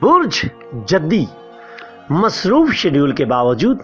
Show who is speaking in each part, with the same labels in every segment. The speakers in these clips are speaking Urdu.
Speaker 1: برج جدی مصروف شیڈول کے باوجود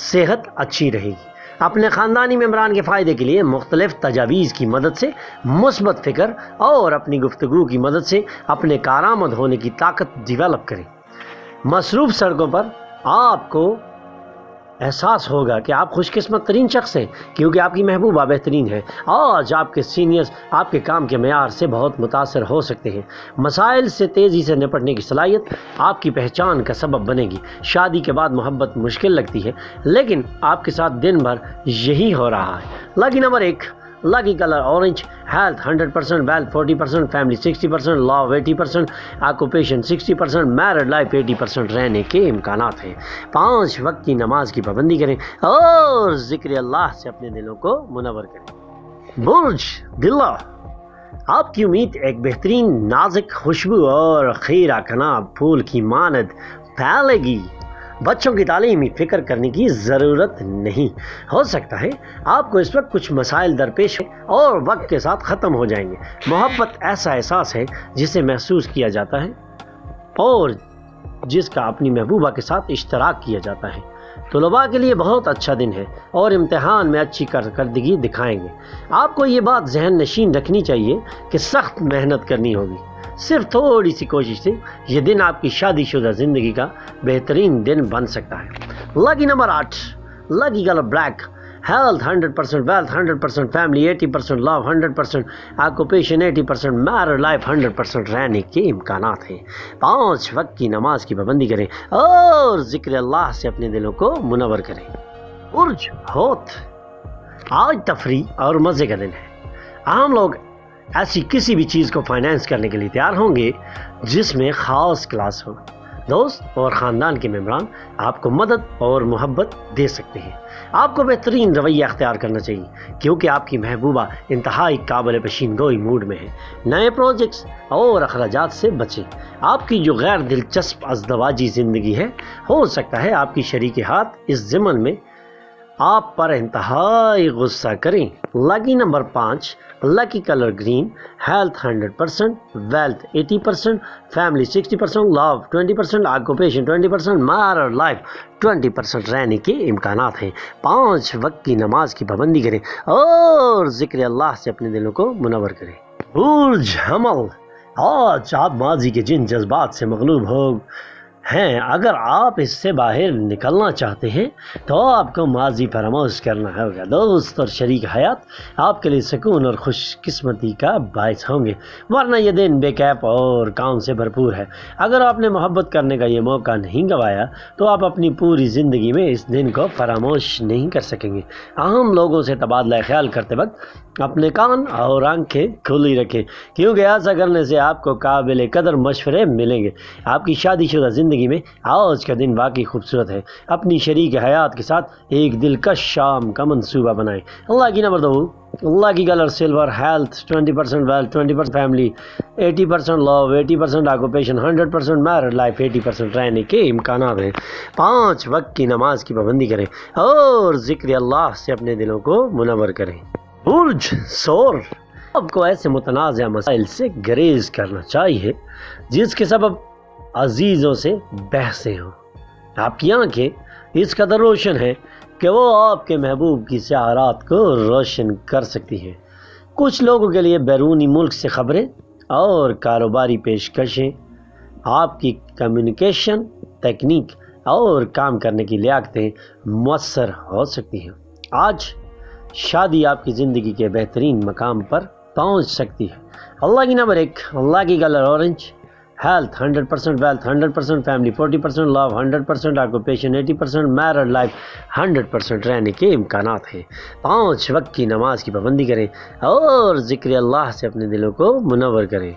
Speaker 1: صحت اچھی رہے گی۔ اپنے خاندانی ممبران کے فائدے کے لیے مختلف تجاویز کی مدد سے مثبت فکر اور اپنی گفتگو کی مدد سے اپنے کارآمد ہونے کی طاقت ڈیولپ کریں۔ مصروف سڑکوں پر آپ کو احساس ہوگا کہ آپ خوش قسمت ترین شخص ہیں، کیونکہ آپ کی محبوبہ بہترین ہے۔ آج آپ کے سینئرز آپ کے کام کے معیار سے بہت متاثر ہو سکتے ہیں۔ مسائل سے تیزی سے نپٹنے کی صلاحیت آپ کی پہچان کا سبب بنے گی۔ شادی کے بعد محبت مشکل لگتی ہے، لیکن آپ کے ساتھ دن بھر یہی ہو رہا ہے۔ Lucky number 1، lucky colour orange, health 100%، wealth 40%، family 60%، love 80%، occupation 60%، married life 80% رہنے کے امکانات ہیں۔ 5 وقت کی نماز کی پابندی کریں اور ذکر اللہ سے اپنے دلوں کو منور کریں۔ برج دلہ، آپ کی امید ایک بہترین نازک خوشبو اور خیرہ کناب پھول کی مانند پھیلے گی۔ بچوں کی تعلیمی فکر کرنے کی ضرورت نہیں، ہو سکتا ہے آپ کو اس وقت کچھ مسائل درپیش ہیں اور وقت کے ساتھ ختم ہو جائیں گے۔ محبت ایسا احساس ہے جسے محسوس کیا جاتا ہے اور جس کا اپنی محبوبہ کے ساتھ اشتراک کیا جاتا ہے۔ طلباء کے لیے بہت اچھا دن ہے اور امتحان میں اچھی کارکردگی دکھائیں گے۔ آپ کو یہ بات ذہن نشین رکھنی چاہیے کہ سخت محنت کرنی ہوگی۔ صرف تھوڑی سی کوشش سے یہ دن آپ کی شادی شدہ زندگی کا بہترین دن بن سکتا ہے۔ Lucky number 8، lucky colour black, health 100%، wealth 100%، family 80%، love 100%، occupation 80%، married life 100% رہنے کے امکانات ہیں۔ 5 وقت کی نماز کی پابندی کریں اور ذکر اللہ سے اپنے دلوں کو منور کریں۔ برج حوت، آج تفریح اور مزے کا دن ہے۔ عام لوگ ایسی کسی بھی چیز کو فائنینس کرنے کے لیے تیار ہوں گے جس میں خاص کلاس ہو۔ دوست اور خاندان کے ممبران آپ کو مدد اور محبت دے سکتے ہیں۔ آپ کو بہترین رویہ اختیار کرنا چاہیے کیونکہ آپ کی محبوبہ انتہائی قابل پیشین گوئی موڈ میں ہے۔ نئے پروجیکٹس اور اخراجات سے بچیں۔ آپ کی جو غیر دلچسپ ازدواجی زندگی ہے، ہو سکتا ہے آپ کی شریک ہاتھ اس ضمن میں آپ پر انتہائی غصہ کریں۔ Lucky number 5، lucky colour green, health 100%، wealth 80%، family 60%، love 20%، occupation 20%، married life 20% رہنے کے امکانات ہیں۔ 5 وقت کی نماز کی پابندی کریں اور ذکر اللہ سے اپنے دلوں کو منور کریں۔ برج حمل، آج آپ ماضی کے جن جذبات سے مغلوب ہو ہیں، اگر آپ اس سے باہر نکلنا چاہتے ہیں تو آپ کو ماضی فراموش کرنا ہوگا۔ دوست اور شریک حیات آپ کے لیے سکون اور خوش قسمتی کا باعث ہوں گے، ورنہ یہ دن بے کیپ اور کام سے بھرپور ہے۔ اگر آپ نے محبت کرنے کا یہ موقع نہیں گنوایا تو آپ اپنی پوری زندگی میں اس دن کو فراموش نہیں کر سکیں گے۔ اہم لوگوں سے تبادلہ خیال کرتے وقت اپنے کان اور آنکھیں کھلی رکھیں، کیونکہ ایسا کرنے سے آپ کو قابل قدر مشورے ملیں گے۔ آپ کی شادی شدہ زندگی میں آج کا دن واقعی خوبصورت ہے۔ اپنی شریک حیات کے ساتھ ایک دلکش شام کا منصوبہ بنائیں۔ اللہ کی نمبر 2، اللہ کی colour silver, health 20%، wealth 20%، family 80%، لو 80%، آکوپیشن 100%، میرڈ لائف 80% رہنے کے امکانات ہیں۔ 5 وقت کی نماز کی پابندی کریں اور ذکر اللہ سے اپنے دلوں کو منور کریں۔ برج ثور، آپ کو ایسے متنازع مسائل سے گریز کرنا چاہیے جس کے سبب عزیزوں سے بحثیں ہوں۔ آپ کی آنکھیں اس قدر روشن ہیں کہ وہ آپ کے محبوب کی سیارات کو روشن کر سکتی ہیں۔ کچھ لوگوں کے لیے بیرونی ملک سے خبریں اور کاروباری پیشکشیں آپ کی کمیونیکیشن تکنیک اور کام کرنے کی لیاقتیں مؤثر ہو سکتی ہیں۔ آج شادی آپ کی زندگی کے بہترین مقام پر پہنچ سکتی ہے۔ اللہ کی نمبر 1، اللہ کی colour orange, health 100%، wealth 100%، family 40%، لو 100%، آکوپیشن 80%، میرڈ لائف 100% رہنے کے امکانات ہیں۔ 5 وقت کی نماز کی پابندی کریں اور ذکر اللہ سے اپنے دلوں کو منور کریں۔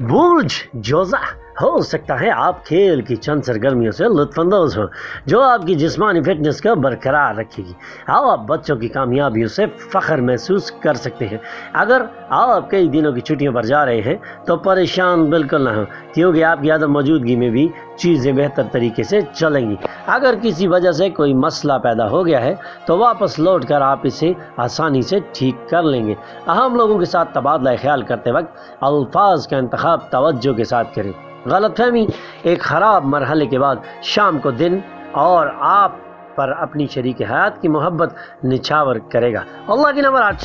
Speaker 1: برج جوزہ، ہو سکتا ہے آپ کھیل کی چند سرگرمیوں سے لطف اندوز ہوں جو آپ کی جسمانی فٹنس کو برقرار رکھے گی۔ آپ بچوں کی کامیابیوں سے فخر محسوس کر سکتے ہیں۔ اگر آپ کئی دنوں کی چھٹیوں پر جا رہے ہیں تو پریشان بالکل نہ ہوں، کیونکہ آپ کی عدم موجودگی میں بھی چیزیں بہتر طریقے سے چلیں گی۔ اگر کسی وجہ سے کوئی مسئلہ پیدا ہو گیا ہے تو واپس لوٹ کر آپ اسے آسانی سے ٹھیک کر لیں گے۔ اہم لوگوں کے ساتھ تبادلہ خیال کرتے وقت الفاظ کا انتخاب توجہ کے ساتھ کریں۔ غلط فہمی ایک خراب مرحلے کے بعد شام کو دن اور آپ پر اپنی شریک حیات کی محبت نچھاور کرے گا۔ اللہ کی number 8،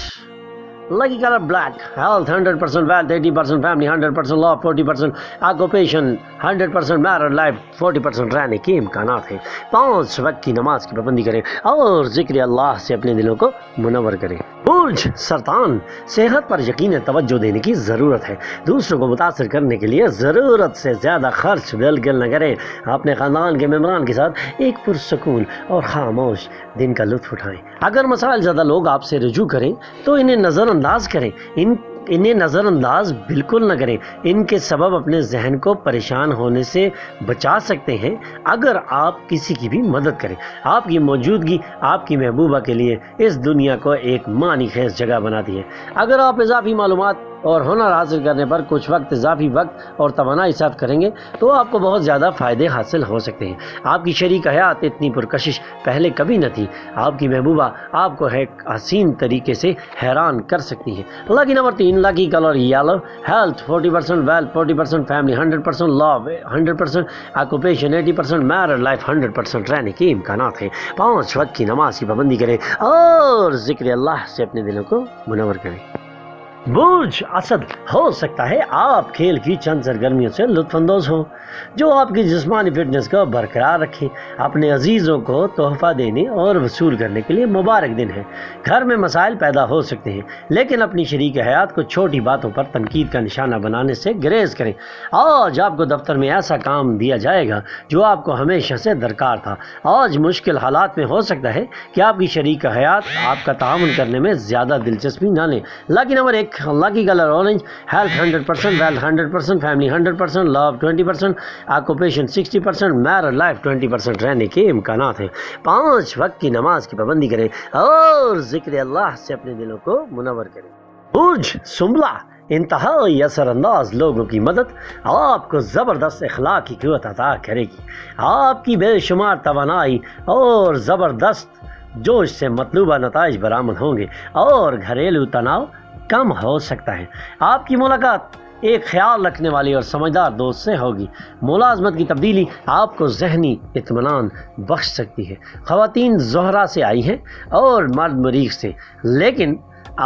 Speaker 1: lucky colour black, health 100% wealth 80% family 100% love 40% occupation 100% married life 40% رہنے کے امکانات ہیں۔ 5 وقت کی نماز کی پابندی کریں اور ذکر اللہ سے اپنے دلوں کو منور کریں۔ برج سرطان، صحت پر یقیناً توجہ دینے کی ضرورت ہے۔ دوسروں کو متاثر کرنے کے لیے ضرورت سے زیادہ خرچ بالکل نہ کریں۔ اپنے خاندان کے ممبران کے ساتھ ایک پرسکون اور خاموش دن کا لطف اٹھائیں۔ اگر مسائل زیادہ لوگ آپ سے رجوع کریں تو انہیں نظر انداز کریں، انہیں نظر انداز بالکل نہ کریں۔ ان کے سبب اپنے ذہن کو پریشان ہونے سے بچا سکتے ہیں اگر آپ کسی کی بھی مدد کریں۔ آپ کی موجودگی آپ کی محبوبہ کے لیے اس دنیا کو ایک معنی خیز جگہ بناتی ہے۔ اگر آپ اضافی معلومات اور ہنر حاصل کرنے پر کچھ اضافی وقت اور توانائی صرف کریں گے تو آپ کو بہت زیادہ فائدے حاصل ہو سکتے ہیں۔ آپ کی شریک حیات اتنی پرکشش پہلے کبھی نہ تھی۔ آپ کی محبوبہ آپ کو ایک حسین طریقے سے حیران کر سکتی ہے۔ Lucky number 3، lucky colour yellow, health 40% wealth 40% family 100% love 100% occupation 80% married life 100% رہنے کے امکانات ہیں۔ 5 وقت کی نماز کی پابندی کریں اور ذکر اللہ سے اپنے دلوں کو منور کریں۔ برج اسد، ہو سکتا ہے آپ کھیل کی چند سرگرمیوں سے لطف اندوز ہوں جو آپ کی جسمانی فٹنس کو برقرار رکھیں۔ اپنے عزیزوں کو تحفہ دینے اور وصول کرنے کے لیے مبارک دن ہے۔ گھر میں مسائل پیدا ہو سکتے ہیں لیکن اپنی شریک حیات کو چھوٹی باتوں پر تنقید کا نشانہ بنانے سے گریز کریں۔ آج آپ کو دفتر میں ایسا کام دیا جائے گا جو آپ کو ہمیشہ سے درکار تھا۔ آج مشکل حالات میں ہو سکتا ہے کہ آپ کی شریک حیات آپ کا تعاون کرنے میں زیادہ دلچسپی نہ لیں۔ Lucky number 1، lucky colour orange, health 100% wealth 100% family 100% love 20% occupation 60% married life 20% رہنے کے امکانات ہیں۔ 5 وقت کی نماز کی پابندی کریں اور ذکر اللہ سے اپنے دلوں کو منور کریں۔ برج سنبلہ، انتہائی اثر انداز لوگوں کی مدد آپ کو زبردست اخلاقی قوت عطا کرے گی۔ آپ کی بے شمار توانائی اور زبردست جوش سے مطلوبہ نتائج برآمد ہوں گے اور گھریلو تناؤ کم ہو سکتا ہے۔ آپ کی ملاقات ایک خیال رکھنے والی اور سمجھدار دوست سے ہوگی۔ ملازمت کی تبدیلی آپ کو ذہنی اطمینان بخش سکتی ہے۔ خواتین زہرہ سے آئی ہیں اور مرد مریخ سے، لیکن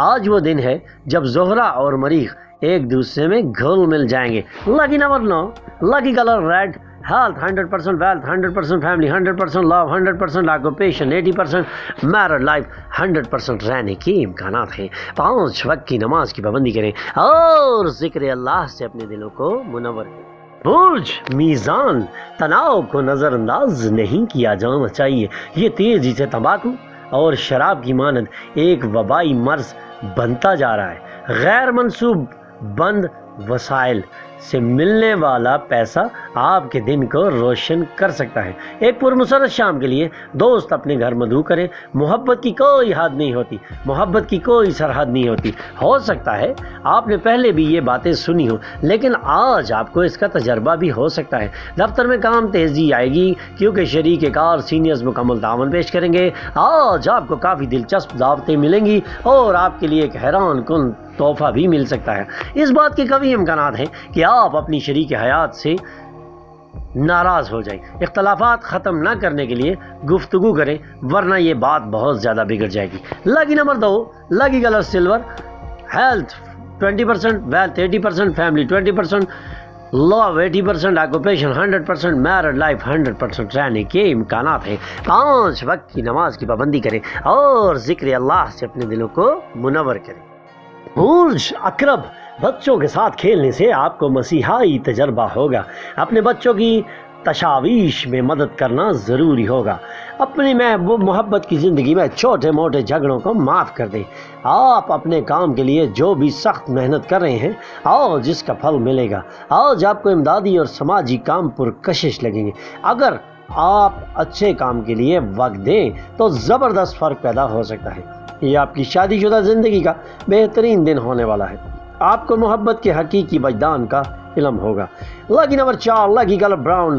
Speaker 1: آج وہ دن ہے جب زہرہ اور مریخ ایک دوسرے میں گھل مل جائیں گے۔ Lucky number 9، lucky colour red, health 100% wealth 100% family 100% love 100% occupation 80% married life 100% رہنے کے امکانات ہیں۔ 5 وقت کی نماز کی پابندی کریں اور ذکر اللہ سے اپنے دلوں کو منور کریں۔ برج میزان، تناؤ کو نظر انداز نہیں کیا جانا چاہیے۔ یہ تیزی سے تمباکو اور شراب کی مانند ایک وبائی مرض بنتا جا رہا ہے۔ غیر منصوب بند وسائل سے ملنے والا پیسہ آپ کے دن کو روشن کر سکتا ہے۔ ایک پرمسرت شام کے لیے دوست اپنے گھر مدعو کریں۔ محبت کی کوئی حد نہیں ہوتی، محبت کی کوئی سرحد نہیں ہوتی۔ ہو سکتا ہے آپ نے پہلے بھی یہ باتیں سنی ہوں لیکن آج آپ کو اس کا تجربہ بھی ہو سکتا ہے۔ دفتر میں کام تیزی آئے گی کیونکہ شریک کار سینئرز مکمل تعاون پیش کریں گے۔ آج آپ کو کافی دلچسپ دعوتیں ملیں گی اور آپ کے لیے ایک حیران کن تحفہ بھی مل سکتا ہے۔ اس بات کے قوی امکانات ہیں کہ آپ اپنی شریک حیات سے ناراض ہو جائیں۔ اختلافات ختم نہ کرنے کے لیے گفتگو کریں ورنہ یہ بات بہت زیادہ بگڑ جائے گی۔ Lucky number 2، lucky colour silver, health 20% wealth 80% family 20% love 80% occupation 100% married life 100% رہنے کے امکانات ہیں۔ 5 وقت کی نماز کی پابندی کریں اور ذکر اللہ سے اپنے دلوں کو منور کریں۔ برج اکرب، بچوں کے ساتھ کھیلنے سے آپ کو مسیحائی تجربہ ہوگا۔ اپنے بچوں کی تشاویش میں مدد کرنا ضروری ہوگا۔ اپنی محبت کی زندگی میں چھوٹے موٹے جھگڑوں کو معاف کر دیں۔ آپ اپنے کام کے لیے جو بھی سخت محنت کر رہے ہیں آج اس کا پھل ملے گا۔ آج آپ کو امدادی اور سماجی کام پرکشش لگیں گے۔ اگر آپ اچھے کام کے لیے وقت دیں تو زبردست فرق پیدا ہو سکتا ہے۔ یہ آپ کی شادی شدہ زندگی کا بہترین دن ہونے والا ہے۔ آپ کو محبت کے حقیقی وجدان کا علم ہوگا۔ لکی نمبر 4، لکی colour brown,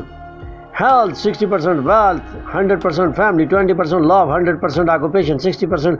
Speaker 1: health, 60% wealth, 100% family, 20% love, 100% occupation, 60%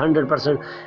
Speaker 1: 100%,